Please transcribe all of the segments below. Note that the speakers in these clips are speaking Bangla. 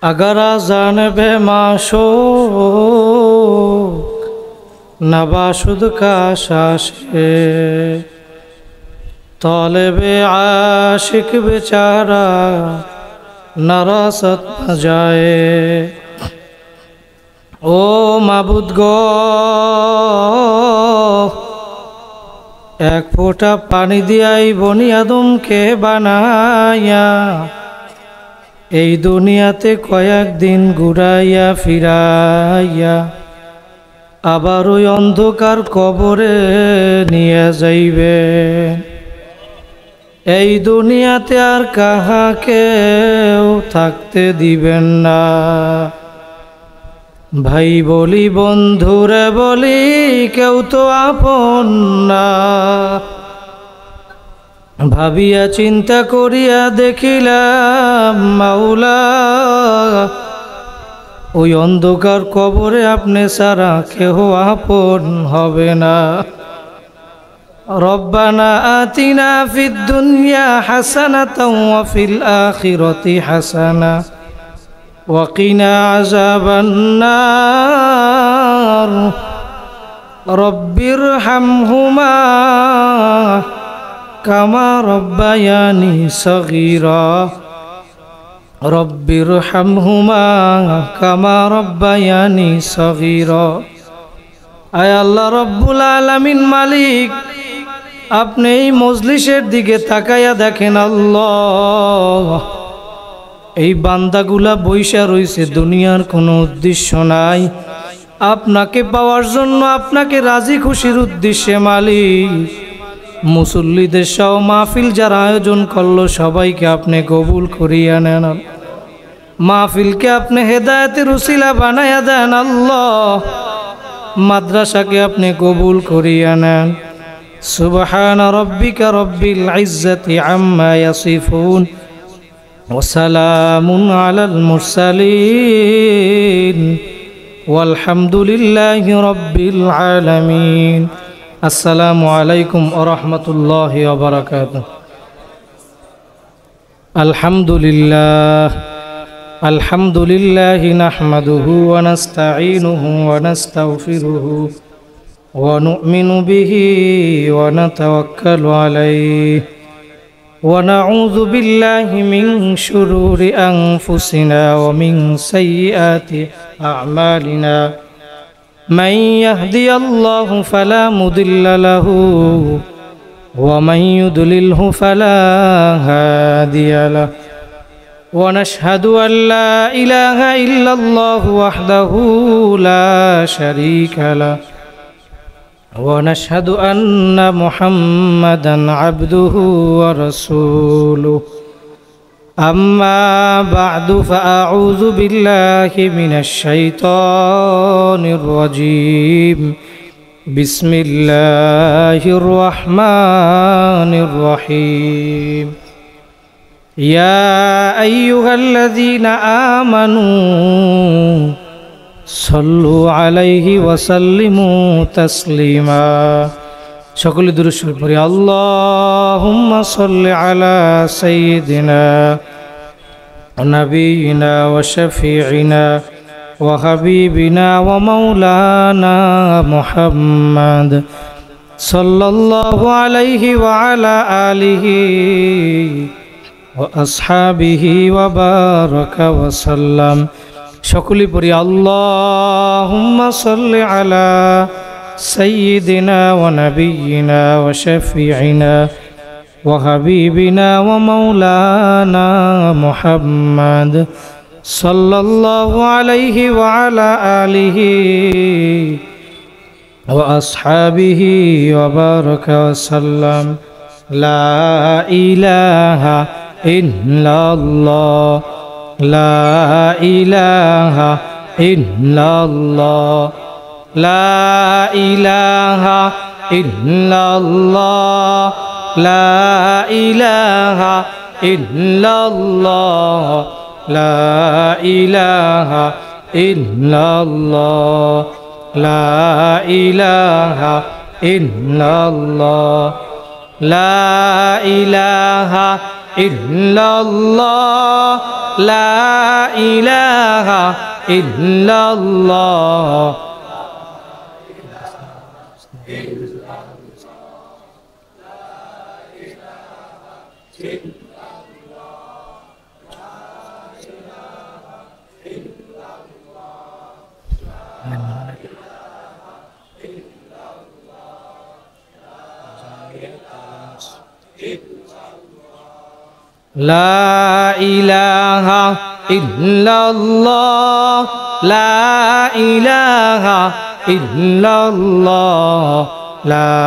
अगर आज़ान बेमाशूक नबाशुद का शाशे तालिबे आशिक बेचारा नरासत न जाए। ओ माबुद गो एक फोटा पानी दियाई बनी आदम के बानाया এই দুনিয়াতে কয়েকদিন ঘুরাইয়া ফিরাইয়া আবার ওই অন্ধকার কবরে নিয়ে যাইবে। এই দুনিয়াতে আর কাহাকেও থাকতে দিবেন না। ভাই বলি বন্ধুরে বলি কেউ তো আপন না। ভাবিয়া চিন্তা করিয়া দেখিলাম মাওলা ওই অন্ধকার কবরে আপনি ছাড়া কেহ আপন হবে না। রব্বানা আতিনা ফিদ দুনিয়া হাসানাতাও ওয়া ফিল আখিরাতি হাসানা ওয়া কিনা আযাবান নার। রব্বিরহামহুমা কামা রব্বায়ানি সগীরা। রব্বিরহামহুমা কামা রব্বায়ানি সগীরা। আয় আল্লাহ রব্বুল আলামিন মালিক, আপনি এই মজলিসের দিকে তাকাইয়া দেখেন আল্লাহ, এই বান্দাগুলা বইসা রইছে, দুনিয়ার কোনো উদ্দেশ্য নাই, আপনাকে পাওয়ার জন্য, আপনাকে রাজি খুশির উদ্দেশ্যে। মালিক, মুসল্লিদের সহ মাহফিল যারা আয়োজন করলো সবাইকে আপনি কবুল করিয়া নেন। মাহফিলকে আপনি হেদায়েতের উসিলা বানায়া দেন আল্লাহ। মাদ্রাসাকে আপনি কবুল করিয়া নেন। সুবহান রাব্বিকা রব্বিল ইজ্জাতি আম্মা ইয়াসিফুন ওয়া সালামুন আলাল মুরসালিন ওয়ালহামদুলিল্লাহি রাব্বিল আলামিন। আসসালামু আলাইকুম ওয়া রাহমাতুল্লাহি ওয়া বারাকাতুহু। আলহামদুলিল্লাহ নাহমাদুহু ওয়া নাস্তাঈনুহু ওয়া নাস্তাগফিরুহু ওয়া নু'মিনু বিহি ওয়া নাতাওয়াক্কালু আলাইহি ওয়া নাউযু বিল্লাহি মিন শুরুরি আনফুসিনা ওয়া মিন সাইয়্যাতি আ'মালিনা। من يهدي الله فلا مضل له ومن يضلله فلا هادي له ونشهد أن لا إله إلا الله وحده لا شريك له ونشهد أن محمدا عبده ورسوله أما بعد فأعوذ بالله من الشيطان الرجيم بسم الله الرحمن الرحيم يا أيها الذين آمنوا صلوا عليه وسلموا تسليما। সকলে দুরূদ শরীফ পড়ি। আল্লাহুম্মা সাল্লি আলা সাইয়্যিদিনা ওয়া নাবিয়িনা ওয়া শাফিঈনা ওয়া হাবিবিনা ওয়া মাওলানা মুহাম্মদ সাল্লাল্লাহু আলাইহি ওয়া আলা আলিহি ওয়া আসহাবিহি ওয়া বারাকা ওয়া সাল্লাম। সকলে পড়ি আল্লাহুম্মা সাল্লি আলা سيدنا ونبينا وشفيعنا وحبيبنا ومولانا محمد صلى الله عليه وعلى آله وأصحابه وبارك وسلم. لا إله إلا الله لا إله إلا الله لا إله إلا الله لا إله إلا الله لا إله إلا الله لا إله إلا الله لا إله إلا الله লা ইলাহা ইল্লাল্লাহ লা ইলাহা ইল্লাল্লাহ লা ইলাহা ইল্লাল্লাহ লা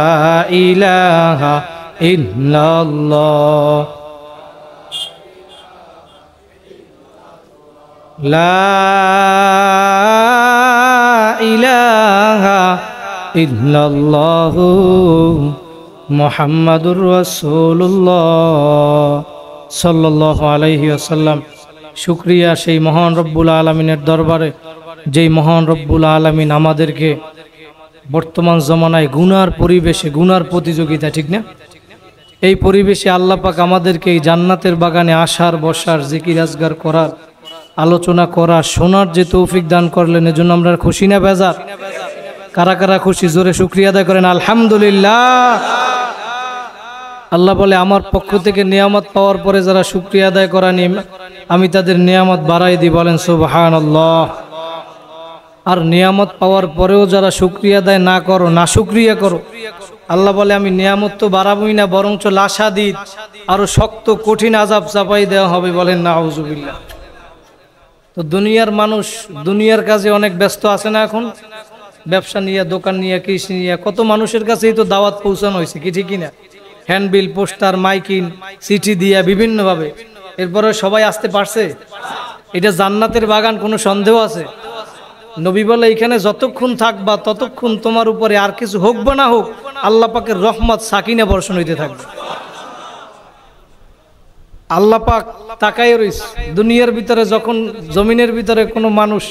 ইলাহা ইল্লাল্লাহ লা ইলাহা ইল্লাল্লাহ মুহাম্মাদুর রাসূলুল্লাহ সাল্লাল্লাহু আলাইহি ওয়াসাল্লাম। শুকরিয়া সেই মহান রব্বুল আলামিনের দরবারে, যেই মহান রব্বুল আলামিন আমাদেরকে বর্তমান জমানায় গুনার পরিবেশে, গুনার প্রতিযোগিতা, ঠিক না, এই পরিবেশে আল্লাহ পাক আমাদেরকে এই জান্নাতের বাগানে আসার, বসার, জিকির আজগার করার, আলোচনা করার, শোনার যে তৌফিক দান করলেন, এজন্য আমরা খুশি না বেজার? কারা কারা খুশি? জোরে শুকরিয়া আদায় করেন আলহামদুলিল্লাহ। আল্লাহ বলে, আমার পক্ষ থেকে নিয়ামত পাওয়ার পরে যারা শুকরিয়া আদায় করেনি আমি তাদের নিয়ামত বাড়াই দিই। বলেন সুবহানাল্লাহ। আর নিয়ামত পাওয়ার পরেও যারা শুকরিয়া আদায় না করো, না শুকরিয়া করো, আল্লাহ বলে আমি নিয়ামত তো বাড়াবই না, বরঞ্চ লাশাদিদ আরো শক্ত কঠিন আযাব চাপাই দেওয়া হবে। বলেন নাউযুবিল্লাহ। তো দুনিয়ার মানুষ দুনিয়ার কাজে অনেক ব্যস্ত আছে না এখন? ব্যবসা নিয়ে, দোকান নিয়ে, কৃষি নিয়ে, কত মানুষের কাছেই তো দাওয়াত পৌঁছানো হয়েছে, কি ঠিক কিনা? হ্যান্ডবিল, পোস্টার, মাইকিং, চিঠি দিয়া বিভিন্নভাবে। এরপরে সবাই আসতে পারছে? এটা জান্নাতের বাগান, কোনো সন্দেহ আছে? নবী বলে, এখানে যতক্ষণ থাকবা ততক্ষণ তোমার উপরে আর কিছু হোক বা না হোক আল্লাহ পাকের রহমত সাকিনা বর্ষণ হইতে থাকবে। আল্লাহ পাক তাকায় রইছে। দুনিয়ার ভিতরে যখন জমিনের ভিতরে কোনো মানুষ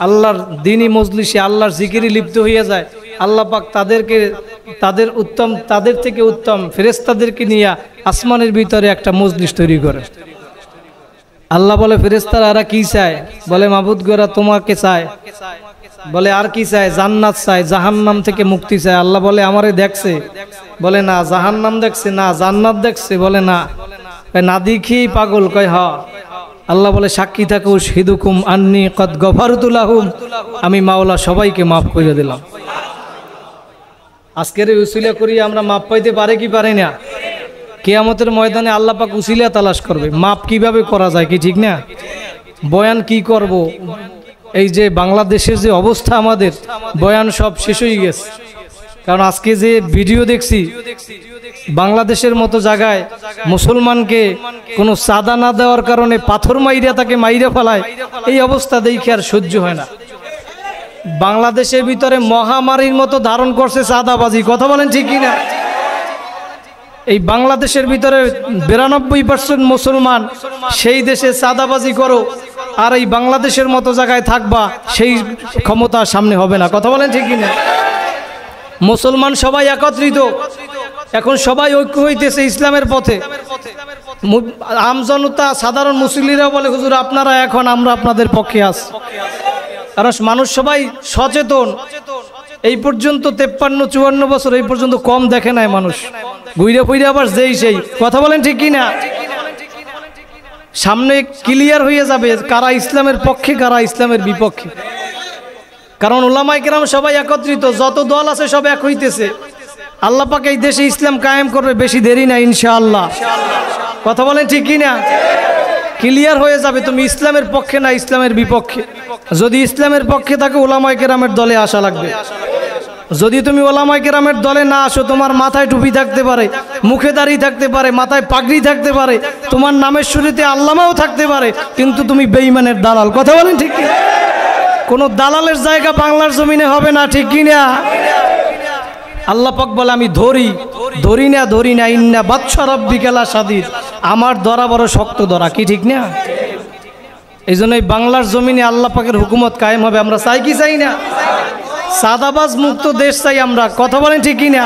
আল্লাহর দ্বীনি মজলিসে, আল্লাহর জিকিরে লিপ্ত হইয়া যায়, আল্লাহ পাক তাদেরকে, তাদের থেকে উত্তম ফেরেশতাদেরকে নিয়ে আসমানের ভিতরে একটা মজলিস তৈরি করে। আল্লাহ বলে, ফেরেশতারা এরা কি চায়? বলে, মাবুদ গোরা তোমাকে চায়। বলে, আর কি চায়? জান্নাত চায়, জাহান্নাম থেকে মুক্তি চায়। আল্লাহ বলে, আমারে দেখছে? বলে না। জাহান্নাম দেখছে? না। জান্নাত দেখছে? বলে না। না দেখি পাগল? কয় হ্যাঁ। আল্লাহ বলে, সাক্ষী থাকো, শিদুকুম আন্নি কদ গফারতু লাহুম, আমি মাওলা সবাইকে মাফ করে দিলাম। আজকের উসিলা করি আমরা মাপ পাইতে পারে কি পারে না? কিয়ামতের ময়দানে আল্লাহ পাক উসিলা তালাশ করবে, মাপ কিভাবে করা যায়, কি ঠিক না? বয়ান কি করব? এই যে বাংলাদেশের যে অবস্থা, আমাদের বয়ান সব শেষ হয়ে গেছে। কারণ আজকে যে ভিডিও দেখছি, বাংলাদেশের মতো জায়গায় মুসলমানকে কোনো চাঁদা না দেওয়ার কারণে পাথর মাইরা তাকে মাইরা ফেলায়, এই অবস্থা দেখে আর সহ্য হয় না। বাংলাদেশের ভিতরে মহামারীর মতো ধারণ করছে চাঁদাবাজি। কথা বলেন ঠিক কিনা? এই বাংলাদেশের ভিতরে 92% মুসলমান, সেই দেশে চাঁদাবাজি করো আর এই বাংলাদেশের মতো জায়গায় থাকবা, সেই ক্ষমতা সামনে হবে না। কথা বলেন ঠিক কিনা? মুসলমান সবাই একত্রিত, এখন সবাই ঐক্য হইতেছে ইসলামের পথে। আমজনতা, সাধারণ মুসল্লিরা বলে, হুজুর আপনারা এখন, আমরা আপনাদের পক্ষে আছি। কারণ মানুষ সবাই সচেতন। এই পর্যন্ত 53-54 বছর এই পর্যন্ত কম দেখে নাই মানুষ। ঘুরে ফিরে আবার যেই সেই। কথা বলেন ঠিক কিনা? সামনে ক্লিয়ার হয়ে যাবে কারা ইসলামের পক্ষে, কারা ইসলামের বিপক্ষে। কারণ উলামায়ে কেরাম সবাই একত্রিত, যত দল আছে সব এক হইতেছে। আল্লাহ পাক এই দেশে ইসলাম কায়েম করবে, বেশি দেরি না ইনশাআল্লাহ। কথা বলেন ঠিক কিনা? ক্লিয়ার হয়ে যাবে তুমি ইসলামের পক্ষে না ইসলামের বিপক্ষে। যদি ইসলামের পক্ষে থাকে উলামায়ে কেরামের দলে আসা লাগবে। যদি তুমি উলামায়ে কেরামের দলে না আসো, তোমার মাথায় টুপি থাকতে পারে, মুখে দাড়ি থাকতে পারে, মাথায় পাগড়ি থাকতে পারে, তোমার নামের শুরুতে আল্লামাও থাকতে পারে, কিন্তু তুমি বেঈমানের দালাল। কথা বলেন ঠিক কিনা? কোনো দালালের জায়গা বাংলার জমিনে হবে না, ঠিক কিনা? আল্লাহ পাক বলে, আমি ধরি না ইন্না বাদশা রাব্বিকা লাশাদীদ, আমার ধরা বড় শক্ত ধরা। কি ঠিক না? এই জন্যই বাংলার জমিনে আল্লাহ পাকের হুকুমত কায়েম হবে। আমরা চাই কি চাই না? সাদাবাজ মুক্ত দেশ চাই আমরা। কথা বলেন ঠিক কিনা?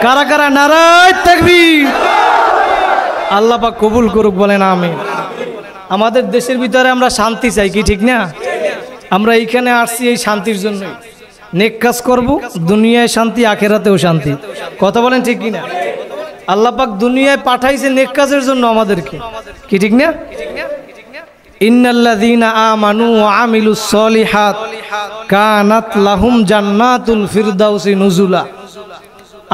কারা কারা নারায়ে তাকবীর? আল্লাহ পাক কবুল করুক, বলেন আমিন। আমাদের দেশের ভিতরে আমরা শান্তি চাই, কি ঠিক না? আমরা এইখানে আসছি এই শান্তির জন্যই। নেক কাজ করব, দুনিয়ায় শান্তি, আখেরাতেও শান্তি। কথা বলেন ঠিক কিনা? আল্লাহ পাক দুনিয়ায় পাঠাইছে নেক কাজের জন্য আমাদেরকে, কি ঠিক না? ইন্নাল্লাযীনা আমানু ওয়া আমিলুস সলিহাত কানাত লাহুম জান্নাতুল ফিরদাউসি নুজুলা।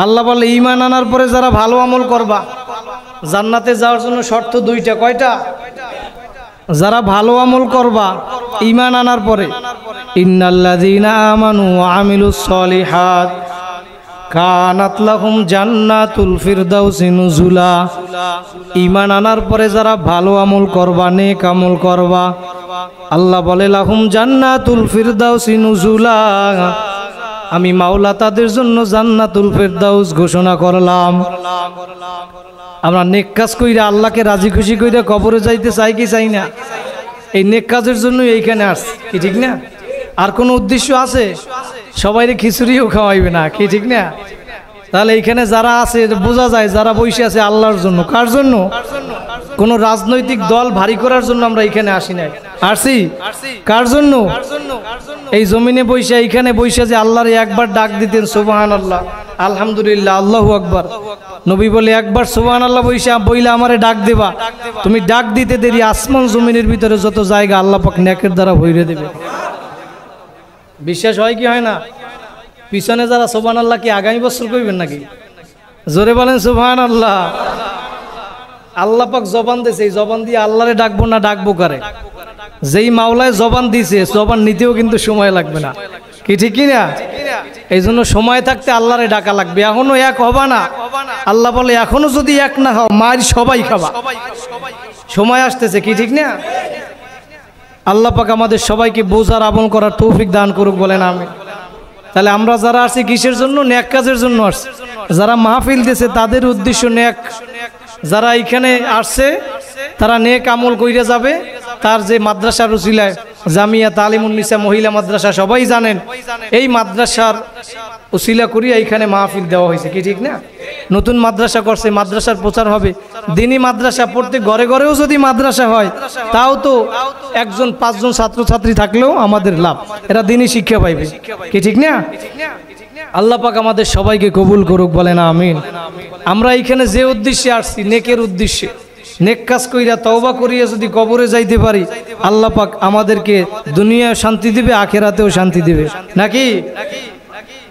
আল্লাহ বলে ঈমান আনার পরে যারা ভালো আমল করবা জান্নাতে যাওয়ার জন্য শর্ত দুইটা। কয়টা? যারা ভালো আমল করবা ঈমান আনার পরে, ইন্নাল্লাযীনা আমানু ওয়া আমিলুস সলিহাত কানাত লাহুম জান্নাতুল ফিরদাউসি নুজুলা। ঈমান আনার পরে যারা ভালো আমল করবা, নেক আমল করবা, আল্লাহ বলে লাহুম জান্নাতুল ফিরদাউসি নুজুলা, আমি মাওলা তাদের জন্য জান্নাতুল ফিরদাউস ঘোষণা করলাম। আমরা নেক কাজ কইরা আল্লাহকে রাজি খুশি কইরা কবরে যাইতে চাই কি চাই না? এই নেক কাজের জন্য এইখানে আসছি, কি ঠিক না? আর কোনো উদ্দেশ্য আছে? সবাইরে খিচুড়িও খাওয়াইবে না, কি ঠিক না? তাহলে এইখানে যারা আছে বোঝা যায় যারা বসে আছে আল্লাহর জন্য। কার জন্য? কোন রাজনৈতিক দল ভারী করার জন্য আমরা এখানে আসি নাই, আসছি কার জন্য? এই জমিনে বসে, এইখানে বসে যে আল্লাহরে একবার ডাক দিতেন সুবহানাল্লাহ, আলহামদুলিল্লাহ, আল্লাহু আকবার। নবী বলে একবার সুবহানাল্লাহ বইলা আমারে ডাক দেবা, তুমি ডাক দিতে দেরি আসমান জমিনের ভিতরে যত জায়গা আল্লাহ পাক নেকের দ্বারা ভরে দেবে। বিশ্বাস হয় কি হয় না? পিছনে যারা সুবহানাল্লাহ কি আগামী বছর কইবেন নাকি? জোরে বলেন সুবহানাল্লাহ। আল্লাহ পাক জবান দিয়েছে, এই জবান দিয়ে আল্লাহরে ডাকবো না ডাকবো কারে? যেই মাওলায় জবান দিছে জবান নিতেও কিন্তু সময় লাগবে না, কি ঠিক কিনা? এই জন্য সময় থাকতে আল্লাহরে ডাকা লাগবে। এখনো এক হবা না। আল্লাহ বলে এখনো যদি এক না হও মার সবাই খাবা। সময় আসতেছে, কি ঠিক না? আল্লাহ পাক আমাদের সবাইকে বোঝার আমল করার তৌফিক দান করুক, বলেন আমিন। তাহলে আমরা যারা আসছি কিসের জন্য? নেক কাজের জন্য আসছি। যারা মাহফিল দিয়েছে তাদের উদ্দেশ্য নেক। যারা এখানে আসছে তারা নেক আমল কইরা যাবে। তার যে মাদ্রাসার উসিলায় জামিয়া তালিমুন নিসা মহিলা মাদ্রাসা সবাই জানেন, এই মাদ্রাসার উসিলা করিয়া এইখানে মাহফিল দেওয়া হয়েছে, কি ঠিক না? নতুন মাদ্রাসা করছে, মাদ্রাসার প্রচার হবে। দিনী মাদ্রাসা প্রত্যেক ঘরে ঘরেও যদি মাদ্রাসা হয় তাও তো একজন 5 জন ছাত্রছাত্রী থাকলেও আমাদের লাভ, এরা দিনী শিক্ষা পাইবে, কি ঠিক না? আল্লাহ পাক আমাদের সবাইকে কবুল করুক, বলেন আমিন। আমরা এখানে যে উদ্দেশ্যে আসছি নেকের উদ্দেশ্যে, নেক কাজ কইরা তওবা করিয়া যদি কবরে যাইতে পারি আল্লাহ পাক আমাদেরকে দুনিয়ায় শান্তি দিবে, আখেরাতেও শান্তি দিবে, নাকি?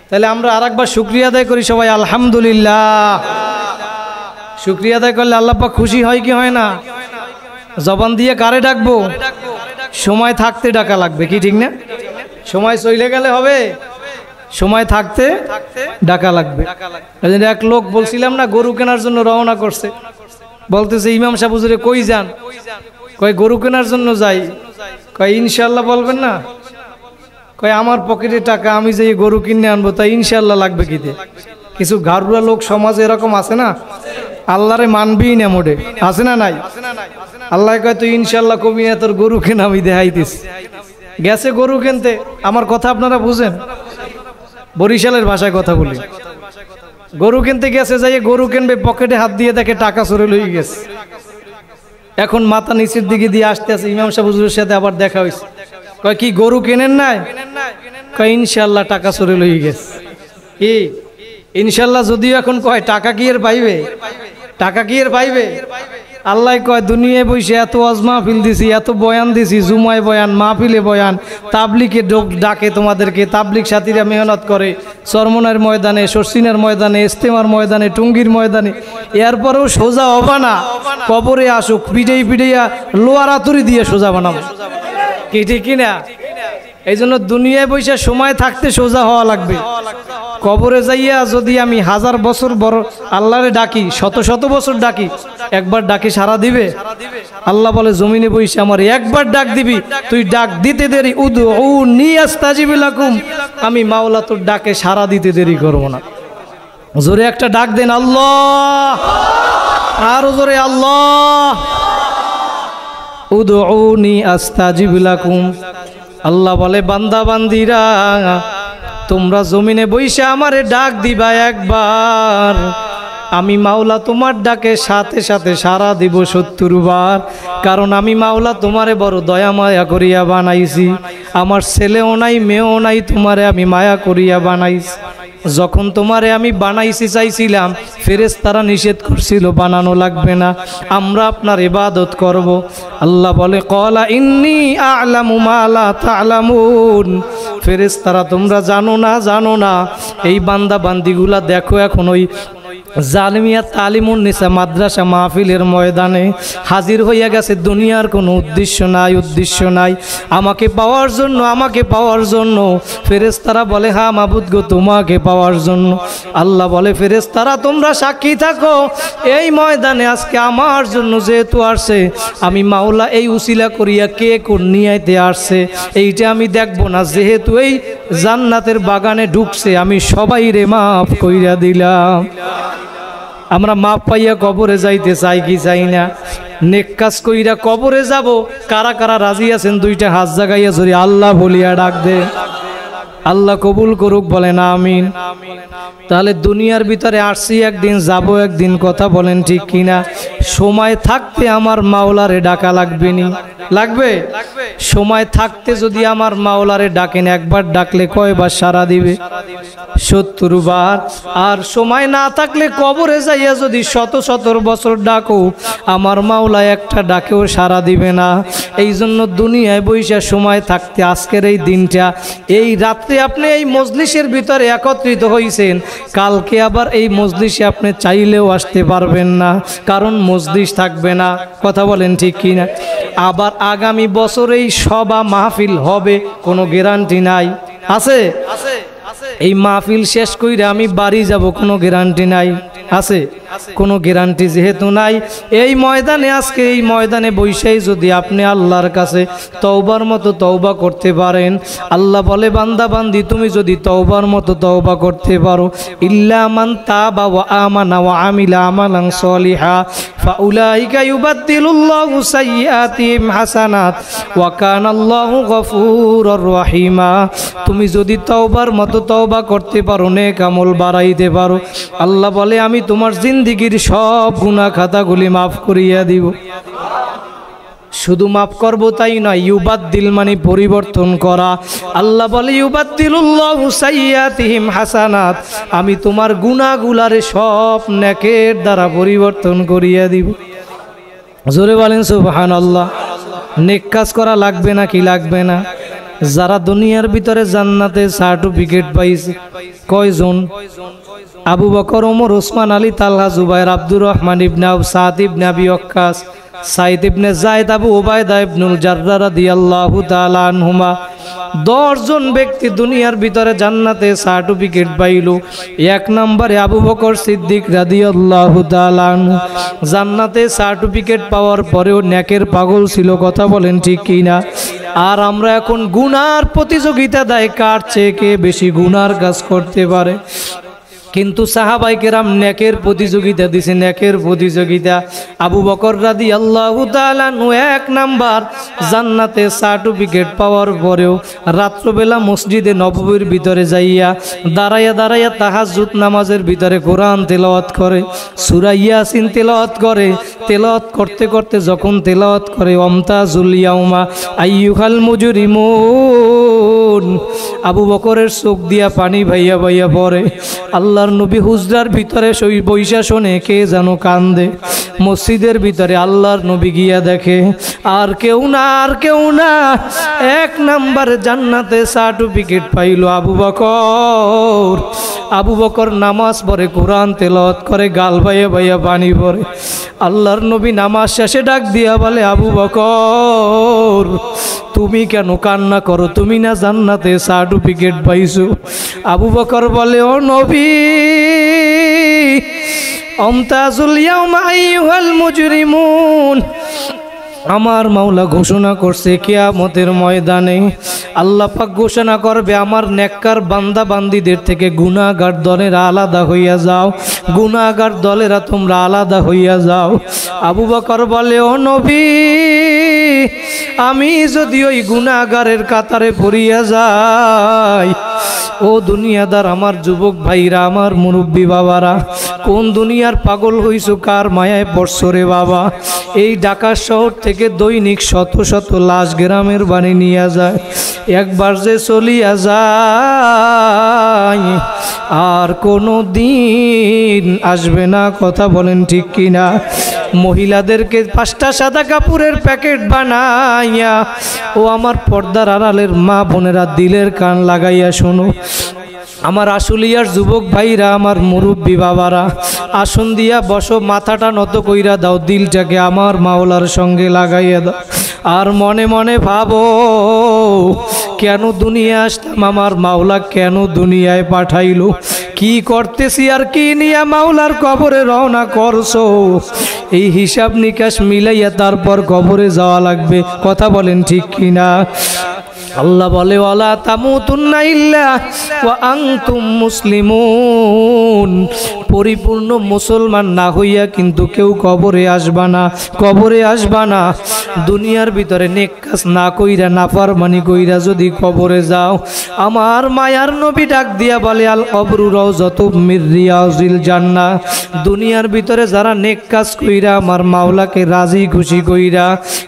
তাহলে আমরা আরেকবার শুকরিয়া আদায় করি সবাই, আলহামদুলিল্লাহ। শুকরিয়া আদায় করলে আল্লাহ পাক খুশি হয় কি হয় না? জবান দিয়ে কারে ডাকবো? সময় থাকতে ডাকা লাগবে, কি ঠিক না? সময় চলে গেলে হবে? সময় থাকতে ডাকা লাগবে। এক লোক বলছিলাম না, গরু কেনার জন্য রওনা করছে, বলতেছে ইমাম সাহেব হুজুরে কই যান? কয় গরু কেনার জন্য যাই। কয় ইনশাল্লাহ বলবেন না? কয় আমার পকেটে টাকা, আমি যে গরু কিনে আনবো, তাই ইনশাল্লাহ লাগবে কিতে? কিছু ঘাড়ুয়া লোক সমাজে এরকম আছে না, আল্লাহরে মানবিই না মোড়ে, আছে না নাই? আল্লাহ কয় তুই ইনশাল্লাহ কবি না, তোর গরু কেনা আমি দেখাইতেছি। গেছে গরু কিনতে, আমার কথা আপনারা বুঝেন, বরিশালের ভাষায় কথা বলি। গরু কিনতে গেছে, যাই গরু কিনবে, পকেটে হাত দিয়ে দেখে টাকা চুরি লয়ে গেছে। এখন মাথা নিচের দিকে দিয়ে আসতে আছে, ইমাম সাহেব হুজুরের সাথে আবার দেখা হয়েছে। কয় কি গরু কেনেন নাই? কয় ইনশাল্লাহ টাকা চুরি লয়ে গেছে। কি ইনশাল্লাহ? যদিও এখন কয় টাকা কি এর পাইবে? টাকা কি এর পাইবে? আল্লাহ কয় দুনিয়ায় বসে এত ওয়াজ মাহফিল দিছি, এত বয়ান দিছি, জুমায় বয়ান, মাহফিলে বয়ান, তাবলিকে ডাকে তোমাদেরকে, তাবলিক সাথীরা মেহনত করে চরমনার ময়দানে, শর্ষিনার ময়দানে, ইস্তেমার ময়দানে, টুঙ্গির ময়দানে, এরপরেও সোজা হবা না, কবরে আসুক, পিটাই পিটাইয়া লোয়ার আতুরি দিয়ে সোজা বানাবো, কি ঠিক কিনা? এই জন্য দুনিয়ায় বসে সময় থাকতে সোজা হওয়া লাগবে। কবরে যাইয়া যদি আমি 1000 বছর বড় আল্লাহরে ডাকি, শত শত বছর ডাকি, একবার ডাকি সারা দিবে? আল্লাহ বলে জমিনে বসে আমার একবার ডাক দিবি, তুই ডাক দিতে দেরি, উদউনি আস্তাজিব লাকুম, আমি মাওলা তোর ডাকে সারা দিতে দেরি করব না। জোরে একটা ডাক দেন আল্লাহ, আরো জোরে আল্লাহ। উদউনি আস্তাজিব লাকুম। আল্লাহ বলে বান্দা বান্দিরা তোমরা জমিনে বইসা আমারে ডাক দিবা একবার, আমি মাওলা তোমার ডাকে সাথে সাথে সাড়া দিব ৭০ বার। কারণ আমি মাওলা তোমারে বড় দয়া মায়া করিয়া বানাইছি। আমার ছেলেও নাই মেয়েও নাই, তোমারে আমি মায়া করিয়া বানাইছি। যখন তোমারে আমি বানাইছি চাইছিলাম, ফেরেশতারা নিষেধ করছিল বানানো লাগবে না, আমরা আপনার ইবাদত করব। আল্লাহ বলে ক্বালা ইন্নী আ'লামু মা লা তা'লামুন। ফেরেশতারা তোমরা জানো না এই বান্দা বান্দিগুলা দেখো এখন ওই জালমিয়া তালিমুন নিসা মাদ্রাসা মাহফিলের ময়দানে হাজির হইয়া গেছে। দুনিয়ার কোনো উদ্দেশ্য নাই আমাকে পাওয়ার জন্য। ফেরেশতারা বলে হ্যাঁ মাবুদ গো, তোমাকে পাওয়ার জন্য। আল্লাহ বলে ফেরেশতারা তোমরা সাক্ষী থাকো, এই ময়দানে আজকে আমার জন্য যেহেতু আসছে, আমি মাওলা এই উসিলা করিয়া কে কোন নিয়াইতে আসছে এইটা আমি দেখব না। যেহেতু এই জান্নাতের বাগানে ঢুকছে, আমি সবাই রে মাফ কইরা দিলাম। আমরা মাপ পাইয়া কবরে যাইতে চাই কি চাই না? নেক কাজ কইরা কবরে যাব। কারা কারা রাজি আছেন? দুইটা হাত জাগাইয়া ধরে আল্লাহ বলিয়া ডাক দে। আল্লাহ কবুল করুক, বলেন আমিন। তাহলে দুনিয়ার ভিতরে আসছি একদিন, যাব একদিন, কথা বলেন ঠিক কিনা? সময় থাকতে আমার মাওলারে ডাকা লাগবে নি? লাগবে। সময় থাকতে যদি আমার মাওলারে ডাকেন, একবার ডাকলে কয়বার সাড়া দিবে? ৭০ বার। আর সময় না থাকলে কবরে যাইয়া যদি ১০০ বছর ডাকো, আমার মাওলা একটা ডাকেও সাড়া দিবে না। এই জন্য দুনিয়ায় বৈশা সময় থাকতে আজকের এই দিনটা, এই রাত্রে আপনি এই মজলিসের ভিতরে একত্রিত হইছেন, কালকে আবার এই মজলিসে আপনি চাইলেও আসতে পারবেন না, কারণ মজলিস থাকবে না। কথা বলেন ঠিক কিনা? আবার আগামী বছর এই সভা মাহফিল হবে, কোনো গ্যারান্টি নাই। আছে? এই মাহফিল শেষ কইরা আমি বাড়ি যাব, কোনো গ্যারান্টি নাই। আছে? কোনো গ্যারান্টি যেহেতু নাই, এই ময়দানে আজকে এই ময়দানে বৈশাই যদি আপনি আল্লাহর কাছে তওবার মতো তওবা করতে পারেন, আল্লাহ বলে বান্দা বান্দি তুমি যদি তওবার মতো তওবা করতে পারো, ইল্লা মান তাবা ওয়া আমানা ওয়া আমিলা আমালান সলিহা ফাউলাইকা ইউবাদদিলুল্লাহু সাইয়্যাতিহিম হাসানাত ওয়া কানাল্লাহু গফুরুর রহিমা। তুমি যদি তওবার মতো তওবা করতে পারো, নেক আমল বাড়াইতে পারো, আল্লাহ বলে আমি তোমার জিন্দেগীর সব গুনাহ খাতাগুলি মাফ করিয়া দিব। শুধু মাফ করব তাই নয়, ইউবাদদিল মানে পরিবর্তন করা। আল্লাহ বলে ইউবাদদিলুল্লাহু সাইয়্যাতিহিম হাসানাত, আমি তোমার গুনাহগুলারে সব নেকের দ্বারা পরিবর্তন করিয়া দিব। জোরে বলেন সুবহানাল্লাহ। নেক কাজ করা লাগবে না কি লাগবে না? যারা দুনিয়ার ভিতরে জান্নাতে সার্টিফিকেট পাইছে কয়জন? আবু বকর, ওমর, ওসমান, আলী, তালহা, জুবাইর, আব্দুর রহমান ইবনে আউফ, সাদ ইবনে আবি ওয়াক্কাস, সাইদ ইবনে যায়েদ, আবু উবাইদা ইবনুল জাররাহ রাদিয়াল্লাহু তাআলা আনহুমা। 10 জন ব্যক্তি দুনিয়ার ভিতরে জান্নাতে সার্টিফিকেট পাইল। 1 নম্বরে আবু বকর সিদ্দিক রাদিয়াল্লাহু তাআলা আনহু। জান্নাতে সার্টিফিকেট পাওয়ার পরেও নেকের পাগল ছিল, কথা বলেন ঠিক কিনা? আর আমরা এখন গুনার প্রতিযোগিতা দেয়, কার চেয়ে কে বেশি গুনার কাজ করতে পারে। কিন্তু সাহাবায়ে কেরাম নেকের প্রতিযোগিতা দিছে, নেকের প্রতিযোগিতা। আবু বকর রাদিয়াল্লাহু তাআলা আনহু 1 নাম্বার জান্নাতে সার্টিফিকেট পাওয়ার পরেও রাত্রবেলা মসজিদে নববীর ভিতরে যাইয়া দাঁড়াইয়া তাহাজ্জুদ নামাজের ভিতরে কোরআন তেলাওয়াত করে, সূরা ইয়াসিন তেলাওয়াত করে। তেলাওয়াত করতে করতে যখন তেলাওয়াত করে ওমতাজুল ইয়াউমা আইয়ুহাল মুজরিমুন, আবু বকরের চোখ দিয়া পানি ভাইয়া ভাইয়া পড়ে। আল্লাহর নবী হুজরার ভিতরে বৈশা শোনে কে যেন কান্দে। মসজিদের ভিতরে আল্লাহর নবী গিয়া দেখে আর কেউ না 1 নাম্বার জান্নাতে সার্টিফিকেট পাইল আবু বকর। আবু বকর নামাজ পড়ে, কোরআন তেলাওয়াত করে, গাল ভাইয়া ভাইয়া পানি পড়ে। আল্লাহর নবী নামাজ শেষে ডাক দিয়া বলে আবু বকর তুমি কেন কান্না করো? তুমি না জান্নাতে সার্টিফিকেট পাইছো? আবু বকর বলে ও নবী, ওমতাজুল ইয়াউমা আইয়ুহাল মুজরিমুন, আমার মাওলা ঘোষণা করছে কিয়ামতের ময়দানে আল্লাহ পাক ঘোষণা করবে আমার নেককার বান্দা বান্দীদের থেকে গুনাহগার দলেরা আলাদা হইয়া যাও, গুনাহগার দলেরা তোমরা আলাদা হইয়া যাও। আবু বকর বলে ও নবী, আমি যদি ওই গুনাহগারের কাতারে পড়িয়া যাই, ও দুনিয়াদার আমার যুবক ভাইরা, আমার মুরব্বী বাবারা, কোন দুনিয়ার পাগল হইছো, কার মায়ায় পড়ছো রে বাবা? এই ঢাকা শহর থেকে দৈনিক শত শত লাশ গ্রামের বাড়ি নিয়ে যায়, একবার যে চলিয়া যায় আর কোনো দিন আসবে না। কথা বলেন ঠিক কিনা? মহিলাদেরকে 5টা সাদা কাপড়ের প্যাকেট বানাইয়া, ও আমার পর্দার আড়ালের মা বোনেরা দিলের কান লাগাইয়া শোনো, আমার আশুলিয়ার যুবক ভাইরা, আমার মুরব্বী বাবারা, আসন দিয়া বসো, মাথাটা নত কইরা দাও, দিলটাকে আমার মাওলার সঙ্গে লাগাইয়া দাও, আর মনে মনে ভাবো কেন দুনিয়া আসলাম, আমার মাওলা কেন দুনিয়ায় পাঠাইলো, কি করতেছি আর কি নিয়ে মাওলার কবরে রওনা করছো। এই হিসাব নিকাশ মিলাইয়া তারপর কবরে যাওয়া লাগবে। কথা বলেন ঠিক কিনা? আল্লাহ বলে ওয়ালা তামুতুন্না ইল্লা ওয়া আনতুম মুসলিমুন, পরিপূর্ণ মুসলমান না হইয়া কিন্তু কেউ কবরে আসবা না, কবরে আসবা না। দুনিয়ার ভিতরে নেক কাজ না কইরা, নাফরমানি কইরা যদি কবরে যাও, আমার মায়ার নবী ডাক দিয়া বলে আল কবরু রাউযাতুম মির রিয়াজিল জান্নাহ, দুনিয়ার ভিতরে যারা নেক কাজ কইরা আমার মাওলাকে রাজি খুশি কইরা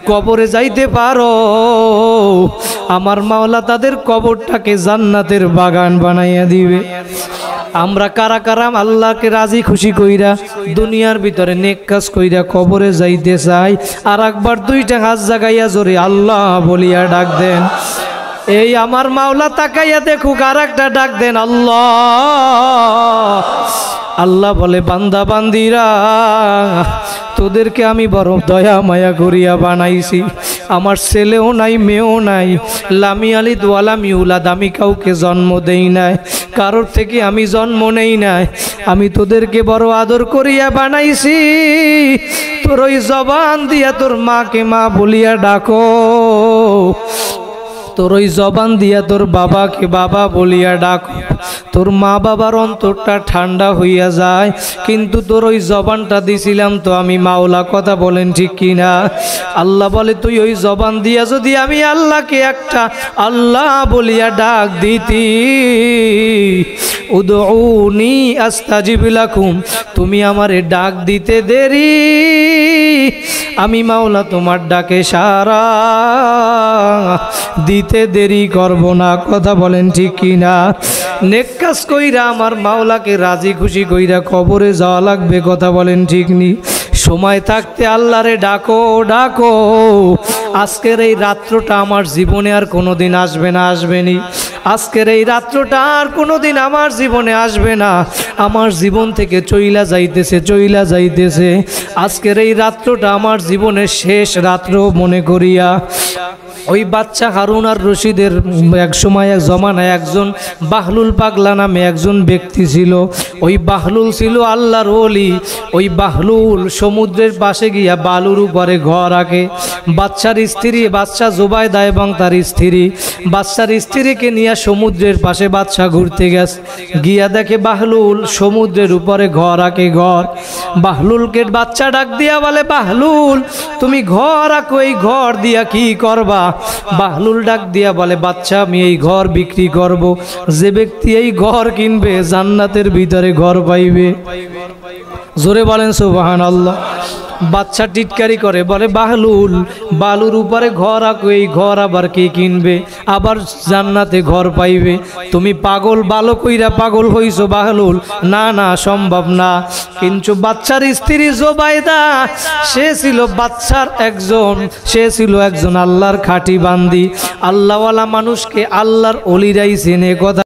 কবরে যাইতে পারো, আমার মাওলা তাদের কবরটাকে জান্নাতের বাগান বানাইয়া দিবে। আমরা কারা কারা আল্লাহকে রাজি খুশি কইরা দুনিয়ার ভিতরে নেক কাজ কইরা কবরে যাইতে চাই? আর একবার 2টা হাত জাগাইয়া জোরে আল্লাহ বলিয়া ডাক দেন। এই আমার মাওলা তাকাইয়া দেখুক, আর একটা ডাক দেন আল্লাহ। আল্লাহ বলে বান্দা বান্দিরা, তোদেরকে আমি বড় দয়া মায়া করিয়া বানাইছি, আমার ছেলেও নাই মেয়েও নাই, লামি আলি দোয়ালাম ইউলাদ, আমি কাউকে জন্ম দেই নাই, কারোর থেকে আমি জন্ম নেই নাই, আমি তোদেরকে বড় আদর করিয়া বানাইছি। তোর ওই জবান দিয়া তোর মাকে মা বলিয়া ডাকো, তোর ওই জবান দিয়া তোর বাবাকে বাবা বলিয়া ডাকো, তোর মা বাবার অন্তরটা ঠান্ডা হইয়া যায়। কিন্তু তোর ওই জবানটা দিছিলাম তো আমি মাওলা। কথা বলেন ঠিক কিনা? আল্লাহ বলে তুই ওই জবান দিয়া যদি আমি আল্লাহকে একটা আল্লাহ বলিয়া ডাক দিতি, উদউনি আস্তাজিব লাকুম, তুমি আমারে ডাক দিতে দেরি, আমি মাওলা তোমার ডাকে সারা দিতে দেরি করব না। কথা বলেন ঠিক কিনা? নেক কাজ কইরা আমার মাওলাকে রাজি খুশি কইরা কবরে যাওয়া লাগবে। কথা বলেন ঠিক নি? সময় থাকতে আল্লাহরে ডাকো ডাকো। আজকের এই রাত্রটা আমার জীবনে আর কোনোদিন আসবে না, আসবেনি। আজকের এই রাত্রটা আর কোনোদিন আমার জীবনে আসবে না, আমার জীবন থেকে চইলা যাইতেছে, চইলা যাইতেছে। আজকের এই রাত্রটা আমার জীবনের শেষ রাত্র মনে করিয়া ওই বাচ্চা হারুন আর রশিদের এক সময় এক জমানায় একজন বাহলুল পাগলা নামে একজন ব্যক্তি ছিল। ওই বাহলুল ছিল আল্লাহর ওলি। ওই বাহলুল সমুদ্রের পাশে গিয়া বালুর উপরে ঘর আঁকে। বাচ্চার স্ত্রী, বাচ্চা জুবাইদা এবং তার স্ত্রী, বাচ্চার স্ত্রীকে নিয়ে সমুদ্রের পাশে বাচ্চা ঘুরতে গেছে। গিয়া দেখে বাহলুল সমুদ্রের উপরে ঘর আঁকে। ঘর বাহলুলকে বাচ্চা ডাক দিয়া বলে, বাহলুল তুমি ঘর আঁকো, এই ঘর দিয়া কি করবা? বাহলুল ডাক দিয়া বলে, বাচ্চা আমি এই ঘর বিক্রি করব, যে ব্যক্তি এই ঘর কিনবে জান্নাতের ভিতরে ঘর পাইবে। জোরে বলেন সুবহানাল্লাহ। বাচ্চা টিটকারি করে বলে, বাহলুল বালুর উপরে ঘর আঁকো, এই ঘর আবার কে কিনবে? আবার জান্নাতে ঘর পাইবে? তুমি পাগল, বালো কইরা পাগল হইছো বাহলুল? না না, সম্ভব না। কিন্তু বাচ্চার স্ত্রী জুবাইদা, সে ছিল বাচ্চার একজন, সে ছিল একজন আল্লাহর খাঁটি বান্দি। আল্লাহওয়ালা মানুষকে আল্লাহর ওলিরাই চেনে। কথা